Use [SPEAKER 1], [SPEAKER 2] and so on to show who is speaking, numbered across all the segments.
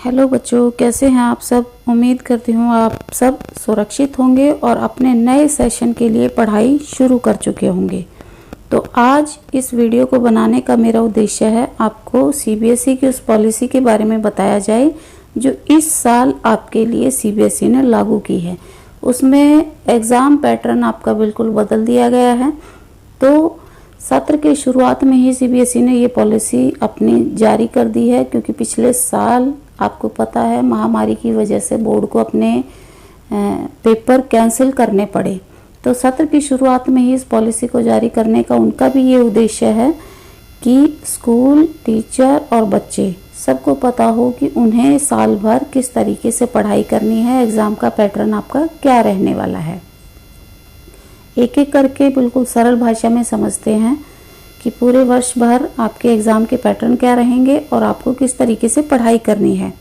[SPEAKER 1] Hello बच्चों, कैसे हैं आप सब। उम्मीद करती हूँ आप सब सुरक्षित होंगे और अपने नए सेशन के लिए पढ़ाई शुरू कर चुके होंगे। तो आज इस वीडियो को बनाने का मेरा उद्देश्य है आपको सीबीएसई की उस पॉलिसी के बारे में बताया जाए जो इस साल आपके लिए सीबीएसई ने लागू की है। उसमें एग्ज़ाम पैटर्न आपका बिल्कुल बदल दिया गया है। तो सत्र के शुरुआत में ही सीबीएसई ने ये पॉलिसी अपनी जारी कर दी है, क्योंकि पिछले साल आपको पता है महामारी की वजह से बोर्ड को अपने पेपर कैंसिल करने पड़े। तो सत्र की शुरुआत में ही इस पॉलिसी को जारी करने का उनका भी ये उद्देश्य है कि स्कूल टीचर और बच्चे सबको पता हो कि उन्हें साल भर किस तरीके से पढ़ाई करनी है, एग्ज़ाम का पैटर्न आपका क्या रहने वाला है। एक एक करके बिल्कुल सरल भाषा में समझते हैं कि पूरे वर्ष भर आपके एग्ज़ाम के पैटर्न क्या रहेंगे और आपको किस तरीके से पढ़ाई करनी है।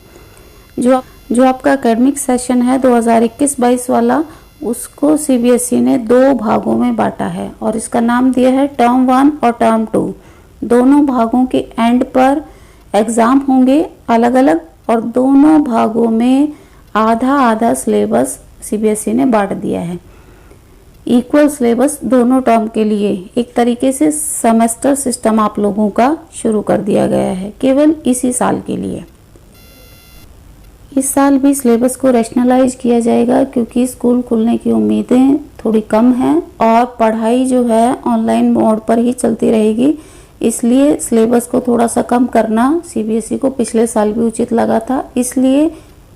[SPEAKER 1] जो आपका एकेडमिक सेशन है 2021-22 वाला, उसको सीबीएसई ने 2 भागों में बांटा है और इसका नाम दिया है टर्म 1 और टर्म 2। दोनों भागों के एंड पर एग्ज़ाम होंगे अलग अलग और दोनों भागों में आधा आधा सिलेबस सीबीएसई ने बांट दिया है। इक्वल सिलेबस दोनों टर्म के लिए एक तरीके से सेमेस्टर सिस्टम आप लोगों का शुरू कर दिया गया है केवल इसी साल के लिए। इस साल भी सिलेबस को रैशनलाइज किया जाएगा क्योंकि स्कूल खुलने की उम्मीदें थोड़ी कम हैं और पढ़ाई जो है ऑनलाइन मोड पर ही चलती रहेगी। इसलिए सिलेबस को थोड़ा सा कम करना सीबीएसई को पिछले साल भी उचित लगा था, इसलिए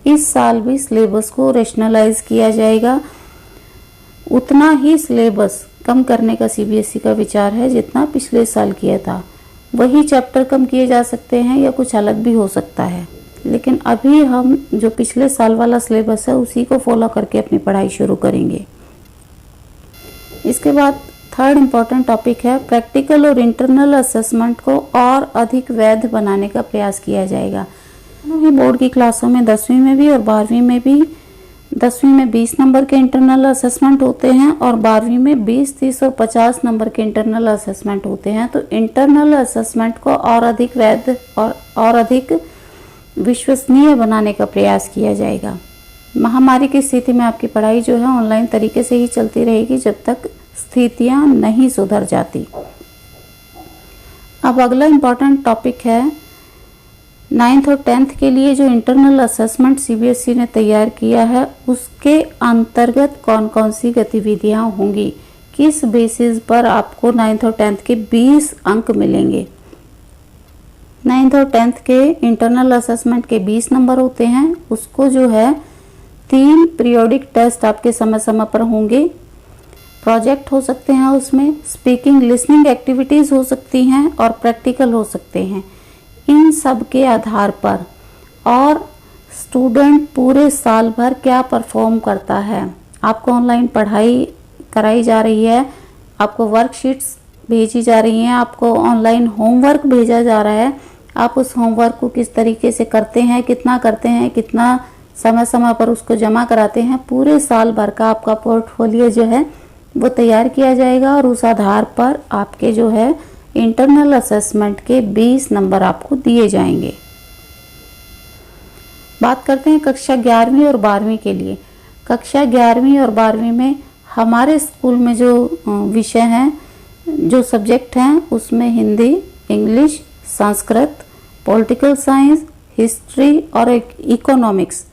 [SPEAKER 1] इस साल भी सिलेबस को रैशनलाइज किया जाएगा। उतना ही सिलेबस कम करने का सीबीएसई का विचार है जितना पिछले साल किया था। वही चैप्टर कम किए जा सकते हैं या कुछ अलग भी हो सकता है, लेकिन अभी हम जो पिछले साल वाला सिलेबस है उसी को फॉलो करके अपनी पढ़ाई शुरू करेंगे। इसके बाद थर्ड इम्पॉर्टेंट टॉपिक है प्रैक्टिकल और इंटरनल असेसमेंट को और अधिक वैध बनाने का प्रयास किया जाएगा। बोर्ड की क्लासों में 10वीं में भी और 12वीं में भी 10वीं में 20 नंबर के इंटरनल असेसमेंट होते हैं और 12वीं में 20, 30 और 50 नंबर के इंटरनल असेसमेंट होते हैं। तो इंटरनल असेसमेंट को और अधिक वैध और अधिक विश्वसनीय बनाने का प्रयास किया जाएगा। महामारी की स्थिति में आपकी पढ़ाई जो है ऑनलाइन तरीके से ही चलती रहेगी जब तक स्थितियां नहीं सुधर जाती। अब अगला इम्पॉर्टेंट टॉपिक है 9th और 10th के लिए जो इंटरनल असेसमेंट सीबीएसई ने तैयार किया है उसके अंतर्गत कौन कौन सी गतिविधियां होंगी, किस बेसिस पर आपको 9th और 10th के 20 अंक मिलेंगे। 9th और 10th के इंटरनल असेसमेंट के 20 नंबर होते हैं। उसको जो है 3 पीरियोडिक टेस्ट आपके समय समय पर होंगे। प्रोजेक्ट हो सकते हैं, उसमें स्पीकिंग लिसनिंग एक्टिविटीज़ हो सकती हैं और प्रैक्टिकल हो सकते हैं। इन सब के आधार पर और स्टूडेंट पूरे साल भर क्या परफॉर्म करता है, आपको ऑनलाइन पढ़ाई कराई जा रही है, आपको वर्कशीट्स भेजी जा रही हैं, आपको ऑनलाइन होमवर्क भेजा जा रहा है, आप उस होमवर्क को किस तरीके से करते हैं, कितना समय समय पर उसको जमा कराते हैं, पूरे साल भर का आपका पोर्टफोलियो जो है वो तैयार किया जाएगा और उस आधार पर आपके जो है इंटरनल असेसमेंट के 20 नंबर आपको दिए जाएंगे। बात करते हैं कक्षा 11वीं और 12वीं के लिए। कक्षा 11वीं और 12वीं में हमारे स्कूल में जो विषय हैं, जो सब्जेक्ट हैं, उसमें Hindi, English, Sanskrit, political science, history और इकोनॉमिक्स,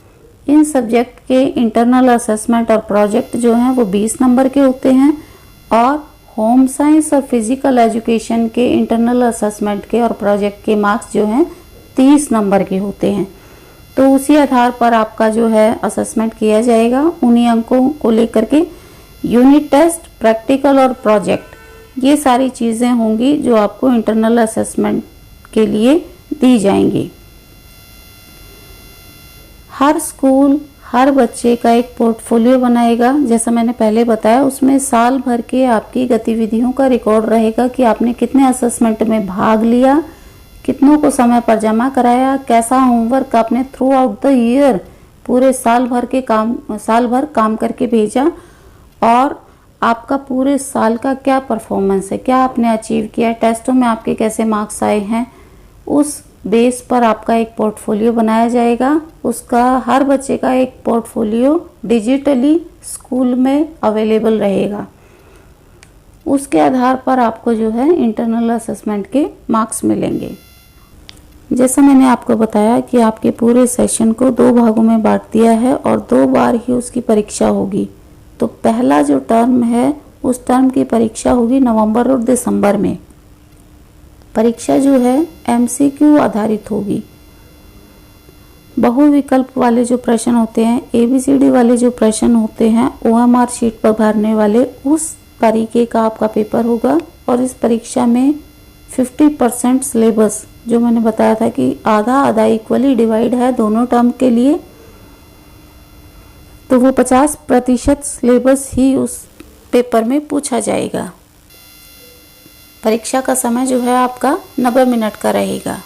[SPEAKER 1] इन सब्जेक्ट के इंटरनल असेसमेंट और प्रोजेक्ट जो हैं वो 20 नंबर के होते हैं और होम साइंस और फिजिकल एजुकेशन के इंटरनल असेसमेंट के और प्रोजेक्ट के मार्क्स जो हैं 30 नंबर के होते हैं। तो उसी आधार पर आपका जो है असेसमेंट किया जाएगा। उन्हीं अंकों को लेकर के यूनिट टेस्ट, प्रैक्टिकल और प्रोजेक्ट, ये सारी चीज़ें होंगी जो आपको इंटरनल असेसमेंट के लिए दी जाएंगी। हर स्कूल हर बच्चे का एक पोर्टफोलियो बनाएगा, जैसा मैंने पहले बताया। उसमें साल भर के आपकी गतिविधियों का रिकॉर्ड रहेगा कि आपने कितने असेसमेंट में भाग लिया, कितनों को समय पर जमा कराया, कैसा होमवर्क आपने थ्रू आउट द ईयर पूरे साल भर काम करके भेजा और आपका पूरे साल का क्या परफॉर्मेंस है, क्या आपने अचीव किया, टेस्टों में आपके कैसे मार्क्स आए हैं, उस बेस पर आपका एक पोर्टफोलियो बनाया जाएगा। उसका हर बच्चे का एक पोर्टफोलियो डिजिटली स्कूल में अवेलेबल रहेगा। उसके आधार पर आपको जो है इंटरनल असेसमेंट के मार्क्स मिलेंगे। जैसा मैंने आपको बताया कि आपके पूरे सेशन को 2 भागों में बांट दिया है और 2 बार ही उसकी परीक्षा होगी। तो पहला जो टर्म है उस टर्म की परीक्षा होगी नवंबर और दिसंबर में। परीक्षा जो है MCQ आधारित होगी। बहुविकल्प वाले जो प्रश्न होते हैं, ABCD वाले जो प्रश्न होते हैं, OMR शीट पर भरने वाले, उस तरीके का आपका पेपर होगा। और इस परीक्षा में 50% सिलेबस, जो मैंने बताया था कि आधा आधा इक्वली डिवाइड है दोनों टर्म के लिए, तो वो 50% सिलेबस ही उस पेपर में पूछा जाएगा। परीक्षा का समय जो है आपका 90 मिनट का रहेगा।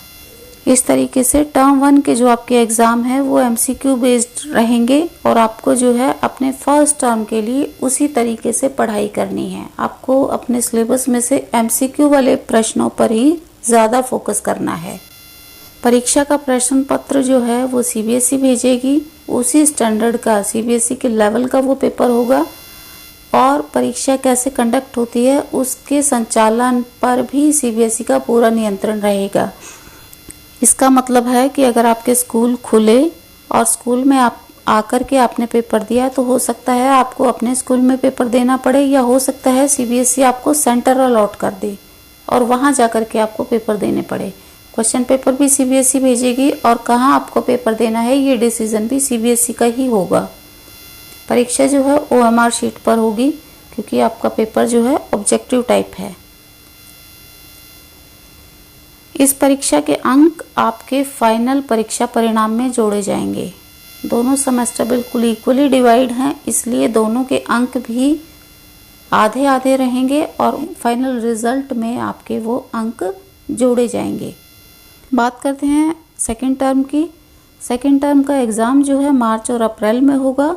[SPEAKER 1] इस तरीके से टर्म 1 के जो आपके एग्ज़ाम है वो MCQ बेस्ड रहेंगे और आपको जो है अपने फर्स्ट टर्म के लिए उसी तरीके से पढ़ाई करनी है। आपको अपने सिलेबस में से MCQ वाले प्रश्नों पर ही ज़्यादा फोकस करना है। परीक्षा का प्रश्न पत्र जो है वो CBSE भेजेगी। उसी स्टैंडर्ड का CBSE के लेवल का वो पेपर होगा और परीक्षा कैसे कंडक्ट होती है उसके संचालन पर भी CBSE का पूरा नियंत्रण रहेगा। इसका मतलब है कि अगर आपके स्कूल खुले और स्कूल में आप आकर के आपने पेपर दिया तो हो सकता है आपको अपने स्कूल में पेपर देना पड़े, या हो सकता है CBSE आपको सेंटर अलॉट कर दे और वहां जाकर के आपको पेपर देने पड़े। क्वेश्चन पेपर भी CBSE भेजेगी और कहाँ आपको पेपर देना है ये डिसीजन भी CBSE का ही होगा। परीक्षा जो है OMR शीट पर होगी क्योंकि आपका पेपर जो है ऑब्जेक्टिव टाइप है। इस परीक्षा के अंक आपके फाइनल परीक्षा परिणाम में जोड़े जाएंगे। दोनों सेमेस्टर बिल्कुल इक्वली डिवाइड हैं, इसलिए दोनों के अंक भी आधे आधे रहेंगे और फाइनल रिजल्ट में आपके वो अंक जोड़े जाएंगे। बात करते हैं सेकेंड टर्म की। सेकेंड टर्म का एग्ज़ाम जो है मार्च और अप्रैल में होगा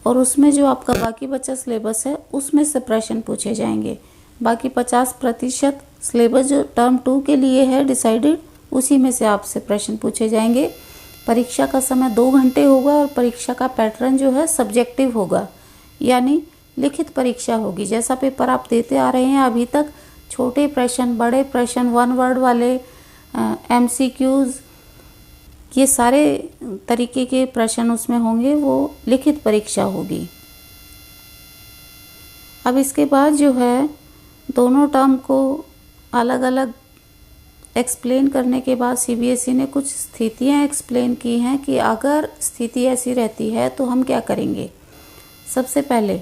[SPEAKER 1] और उसमें जो आपका बाकी बचा सिलेबस है उसमें से प्रश्न पूछे जाएंगे। बाकी 50% सिलेबस जो टर्म 2 के लिए है डिसाइडेड, उसी में से आपसे प्रश्न पूछे जाएंगे। परीक्षा का समय 2 घंटे होगा और परीक्षा का पैटर्न जो है सब्जेक्टिव होगा, यानी लिखित परीक्षा होगी। जैसा पेपर आप देते आ रहे हैं अभी तक, छोटे प्रश्न, बड़े प्रश्न, 1 वर्ड वाले, MCQs, ये सारे तरीके के प्रश्न उसमें होंगे, वो लिखित परीक्षा होगी। अब इसके बाद जो है दोनों टर्म को अलग अलग एक्सप्लेन करने के बाद CBSE ने कुछ स्थितियां एक्सप्लेन की हैं कि अगर स्थिति ऐसी रहती है तो हम क्या करेंगे। सबसे पहले,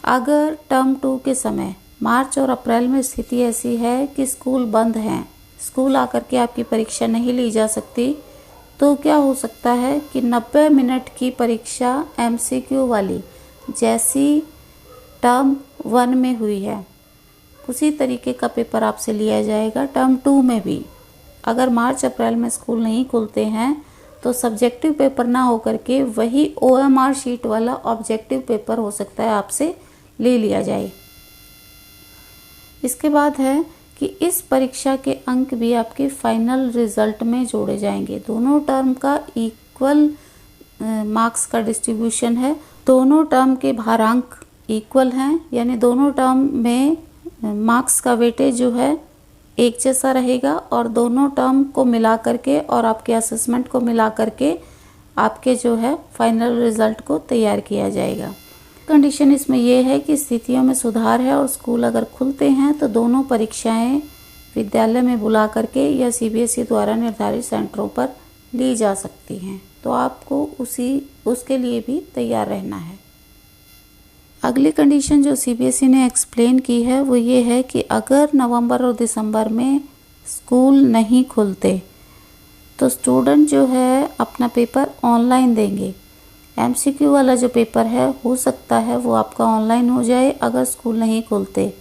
[SPEAKER 1] अगर टर्म 2 के समय मार्च और अप्रैल में स्थिति ऐसी है कि स्कूल बंद हैं, स्कूल आकर के आपकी परीक्षा नहीं ली जा सकती, तो क्या हो सकता है कि 90 मिनट की परीक्षा MCQ वाली जैसी टर्म 1 में हुई है उसी तरीके का पेपर आपसे लिया जाएगा टर्म 2 में भी। अगर मार्च अप्रैल में स्कूल नहीं खुलते हैं तो सब्जेक्टिव पेपर ना होकर के वही OMR शीट वाला ऑब्जेक्टिव पेपर हो सकता है आपसे ले लिया जाए। इसके बाद है कि इस परीक्षा के अंक भी आपके फाइनल रिजल्ट में जोड़े जाएंगे। दोनों टर्म का इक्वल मार्क्स का डिस्ट्रीब्यूशन है। दोनों टर्म के भारांक इक्वल हैं, यानी दोनों टर्म में मार्क्स का वेटेज जो है एक जैसा रहेगा और दोनों टर्म को मिला करके और आपके असेसमेंट को मिला करके आपके जो है फाइनल रिजल्ट को तैयार किया जाएगा। कंडीशन इसमें यह है कि स्थितियों में सुधार है और स्कूल अगर खुलते हैं तो दोनों परीक्षाएं विद्यालय में बुला करके या CBSE द्वारा निर्धारित सेंटरों पर ली जा सकती हैं। तो आपको उसके लिए भी तैयार रहना है। अगली कंडीशन जो CBSE ने एक्सप्लेन की है वो ये है कि अगर नवंबर और दिसंबर में स्कूल नहीं खुलते तो स्टूडेंट जो है अपना पेपर ऑनलाइन देंगे। MCQ वाला जो पेपर है हो सकता है वो आपका ऑनलाइन हो जाए अगर स्कूल नहीं खुलते।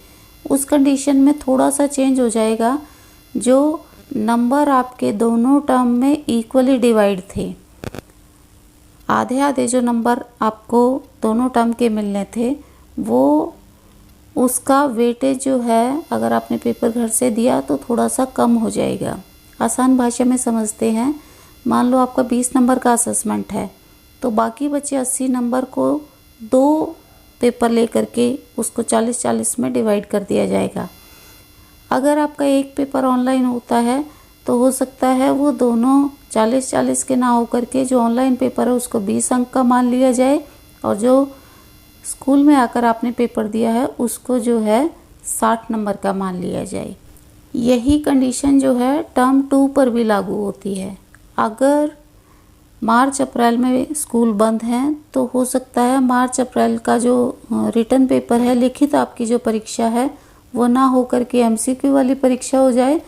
[SPEAKER 1] उस कंडीशन में थोड़ा सा चेंज हो जाएगा, जो नंबर आपके दोनों टर्म में इक्वली डिवाइड थे, आधे आधे जो नंबर आपको दोनों टर्म के मिलने थे वो उसका वेटेज जो है अगर आपने पेपर घर से दिया तो थोड़ा सा कम हो जाएगा। आसान भाषा में समझते हैं। मान लो आपका 20 नंबर का असेसमेंट है, तो बाकी बचे 80 नंबर को 2 पेपर लेकर के उसको 40-40 में डिवाइड कर दिया जाएगा। अगर आपका एक पेपर ऑनलाइन होता है तो हो सकता है वो दोनों 40-40 के ना होकर के जो ऑनलाइन पेपर है उसको 20 अंक का मान लिया जाए, और जो स्कूल में आकर आपने पेपर दिया है उसको जो है 60 नंबर का मान लिया जाए। यही कंडीशन जो है टर्म 2 पर भी लागू होती है। अगर मार्च अप्रैल में स्कूल बंद हैं तो हो सकता है मार्च अप्रैल का जो रिटन पेपर है, लिखित आपकी जो परीक्षा है, वो ना होकर के एमसीक्यू वाली परीक्षा हो जाए,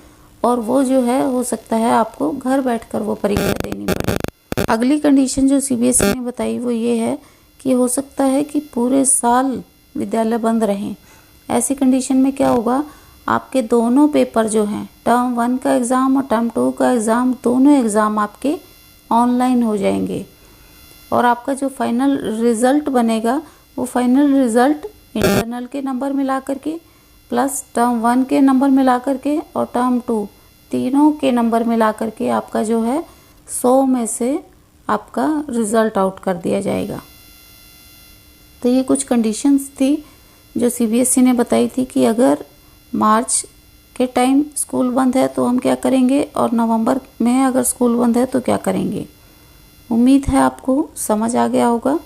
[SPEAKER 1] और वो जो है हो सकता है आपको घर बैठकर वो परीक्षा देनी पड़े। अगली कंडीशन जो सीबीएसई ने बताई वो ये है कि हो सकता है कि पूरे साल विद्यालय बंद रहें। ऐसी कंडीशन में क्या होगा, आपके दोनों पेपर जो हैं, टर्म 1 का एग्ज़ाम और टर्म 2 का एग्ज़ाम, दोनों एग्ज़ाम आपके ऑनलाइन हो जाएंगे, और आपका जो फाइनल रिज़ल्ट बनेगा वो फाइनल रिज़ल्ट इंटरनल के नंबर मिला करके प्लस टर्म 1 के नंबर मिला करके और टर्म 2 तीनों के नंबर मिला करके आपका जो है 100 में से आपका रिज़ल्ट आउट कर दिया जाएगा। तो ये कुछ कंडीशंस थी जो सीबीएसई ने बताई थी कि अगर मार्च के टाइम स्कूल बंद है तो हम क्या करेंगे, और नवंबर में अगर स्कूल बंद है तो क्या करेंगे। उम्मीद है आपको समझ आ गया होगा।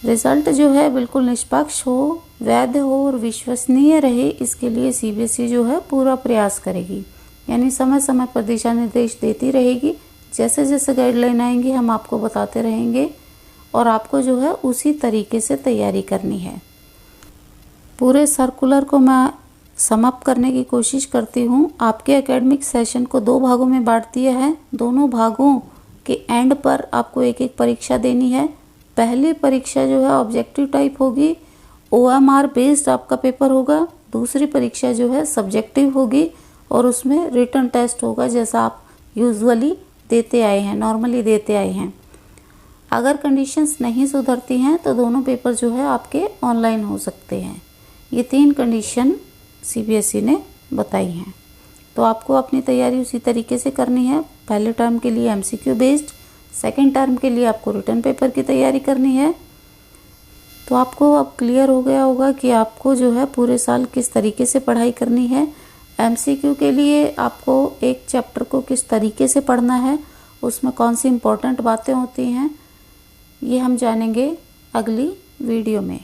[SPEAKER 1] रिज़ल्ट जो है बिल्कुल निष्पक्ष हो, वैध हो और विश्वसनीय रहे, इसके लिए सीबीएसई जो है पूरा प्रयास करेगी, यानी समय समय पर दिशा निर्देश देती रहेगी। जैसे जैसे गाइडलाइन आएंगी हम आपको बताते रहेंगे, और आपको जो है उसी तरीके से तैयारी करनी है। पूरे सर्कुलर को मैं समाप्त करने की कोशिश करती हूँ। आपके एकेडमिक सेशन को 2 भागों में बांट दिया है। दोनों भागों के एंड पर आपको एक एक परीक्षा देनी है। पहली परीक्षा जो है ऑब्जेक्टिव टाइप होगी, OMR बेस्ड आपका पेपर होगा। दूसरी परीक्षा जो है सब्जेक्टिव होगी और उसमें रिटन टेस्ट होगा, जैसा आप यूजुअली देते आए हैं, नॉर्मली देते आए हैं। अगर कंडीशंस नहीं सुधरती हैं तो दोनों पेपर जो है आपके ऑनलाइन हो सकते हैं। ये 3 कंडीशन सीबीएसई ने बताई हैं। तो आपको अपनी तैयारी उसी तरीके से करनी है। पहले टर्म के लिए एमसीक्यू बेस्ड, सेकेंड टर्म के लिए आपको रिटन पेपर की तैयारी करनी है। तो आपको अब क्लियर हो गया होगा कि आपको जो है पूरे साल किस तरीके से पढ़ाई करनी है। एमसीक्यू के लिए आपको एक चैप्टर को किस तरीके से पढ़ना है, उसमें कौन सी इम्पोर्टेंट बातें होती हैं, ये हम जानेंगे अगली वीडियो में।